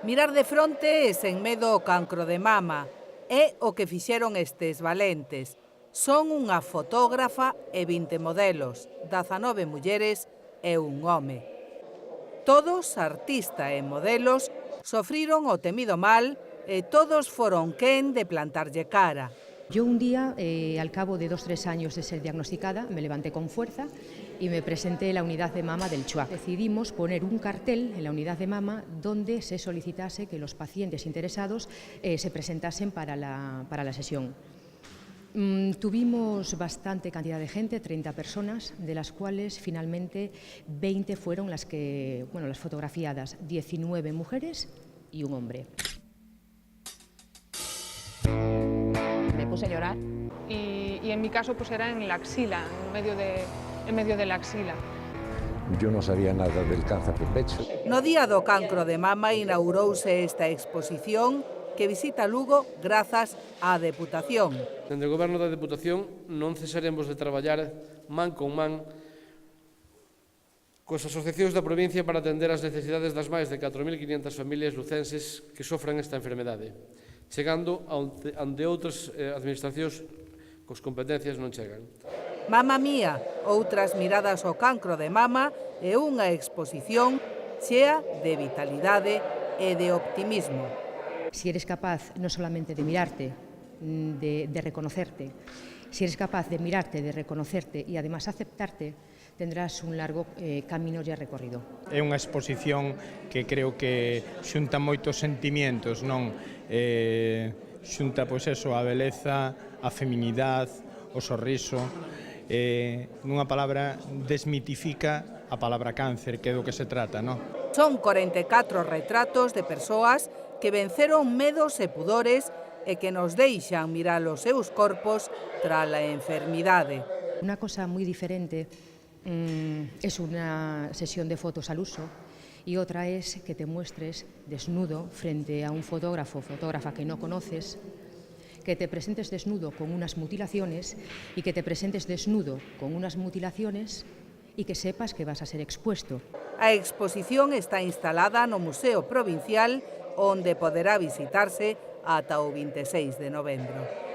Mirar de fronte e sen medo ao cancro de mama é o que fixeron estes valentes. Son unha fotógrafa e 20 modelos, 19 mulleres e un home. Todos, artista e modelos, sofriron o temido mal e todos foron quen de plantarlle cara. Yo un día, al cabo de 2-3 años de ser diagnosticada, me levanté con fuerza y me presenté en la unidad de mama del CHUAC. Decidimos poner un cartel en la unidad de mama donde se solicitase que los pacientes interesados se presentasen para la sesión. Tuvimos bastante cantidad de gente, 30 personas, de las cuales finalmente 20 fueron las fotografiadas, 19 mujeres y un hombre. Me puse a llorar y en mi caso pues era en la axila, en medio de la axila. Yo no sabía nada del cáncer de pecho. No día do cancro de mama inaugurouse esta exposición que visita Lugo grazas á Deputación. Dende o Goberno da Deputación non cesaremos de traballar man con man coas asociacións da provincia para atender as necesidades das máis de 4.500 familias lucenses que sofran esta enfermedade, chegando ante outras administracións cos competencias non chegan. Mama Mía, outras miradas ao cancro de mama e unha exposición chea de vitalidade e de optimismo. Si eres capaz no solamente de mirarte, de reconocerte, si eres capaz de mirarte, de reconocerte e además aceptarte, tendrás un largo camino ya recorrido. É unha exposición que creo que xunta moitos sentimientos, non? Xunta, pois eso, a beleza, a feminidade, o sorriso, nunha palabra desmitifica a palabra cáncer, que é do que se trata, non? Son 44 retratos de persoas que venceron medos e pudores e que nos deixan mirar os seus corpos tras a enfermidade. Una cosa muy diferente es una sesión de fotos al uso y otra es que te muestres desnudo frente a un fotógrafo o fotógrafa que no conoces, que te presentes desnudo con unas mutilaciones y que te presentes desnudo con unas mutilaciones y que sepas que vas a ser expuesto. A exposición está instalada no Museo Provincial, onde poderá visitarse ata o 26 de novembro.